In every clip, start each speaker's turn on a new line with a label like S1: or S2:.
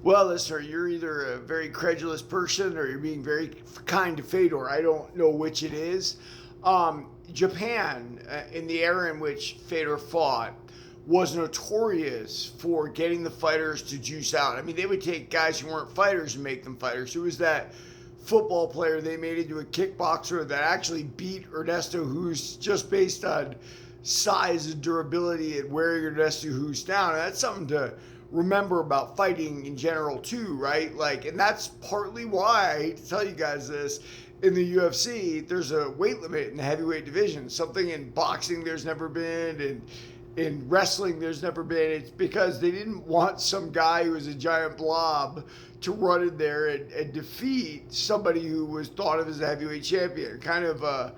S1: Well, listener, you're either a very credulous person or you're being very kind to Fedor. I don't know which it is. Japan, in the era in which Fedor fought, was notorious for getting the fighters to juice out. I mean, they would take guys who weren't fighters and make them fighters. Who was that football player they made into a kickboxer that actually beat Ernesto Hoost just based on size and durability and wearing Ernesto Hoost down? And that's something to remember about fighting in general too, right? Like, and that's partly why I hate to tell you guys this. In the UFC, there's a weight limit in the heavyweight division. Something in boxing there's never been, and in wrestling there's never been. It's because they didn't want some guy who was a giant blob to run in there and defeat somebody who was thought of as a heavyweight champion. Kind of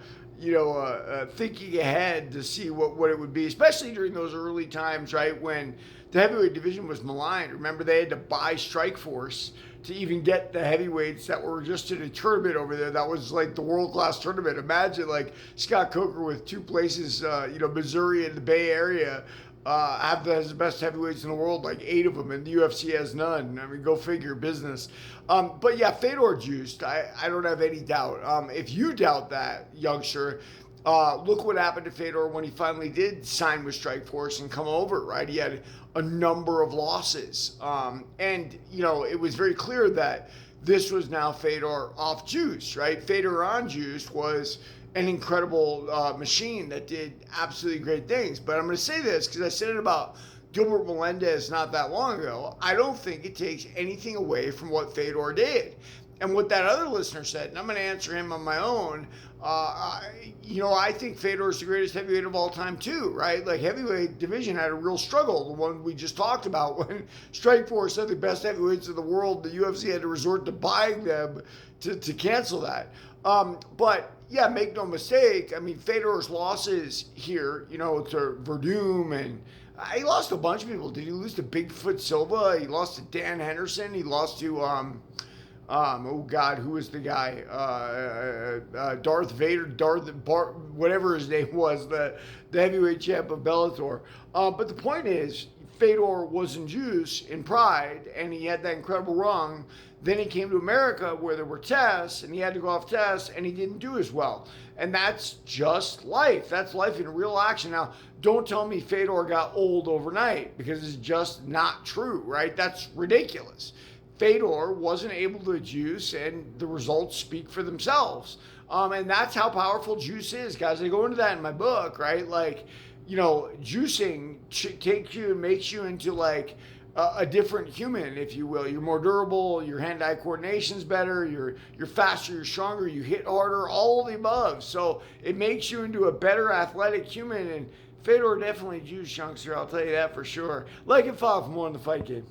S1: thinking ahead to see what it would be, especially during those early times, right, when the heavyweight division was maligned. Remember, they had to buy Strikeforce to even get the heavyweights that were just in a tournament over there. That was like the world-class tournament. Imagine like Scott Coker with two places, Missouri and the Bay Area, has the best heavyweights in the world, like 8 of them, and the UFC has none. I mean, go figure, business. But yeah, Fedor juiced. I don't have any doubt. If you doubt that, youngster, look what happened to Fedor when he finally did sign with Strikeforce and come over, right? He had a number of losses. And it was very clear that this was now Fedor off juice, right? Fedor on juice was an incredible machine that did absolutely great things. But I'm going to say this because I said it about Gilbert Melendez not that long ago. I don't think it takes anything away from what Fedor did. And what that other listener said, and I'm going to answer him on my own, I think Fedor is the greatest heavyweight of all time too, right? Like heavyweight division had a real struggle, the one we just talked about when Strikeforce said the best heavyweights in the world, the UFC had to resort to buying them to cancel that. But yeah, make no mistake. I mean, Fedor's losses here, to Verdum, and he lost to a bunch of people. Did he lose to Bigfoot Silva? He lost to Dan Henderson. He lost to oh God, who was the guy? Darth Vader, whatever his name was, the heavyweight champ of Bellator. But the point is, Fedor was in juice, in pride, and he had that incredible run. Then he came to America where there were tests, and he had to go off tests, and he didn't do as well. And that's just life. That's life in real action. Now, don't tell me Fedor got old overnight, because it's just not true, right? That's ridiculous. Fedor wasn't able to juice, and the results speak for themselves. And that's how powerful juice is, guys. I go into that in my book, right? Like, juicing takes you and makes you into like a different human, if you will. You're more durable. Your hand-eye coordination's better. You're faster. You're stronger. You hit harder. All of the above. So it makes you into a better athletic human. And Fedor definitely juiced, youngster. I'll tell you that for sure. Like and follow for more on the Fight Game.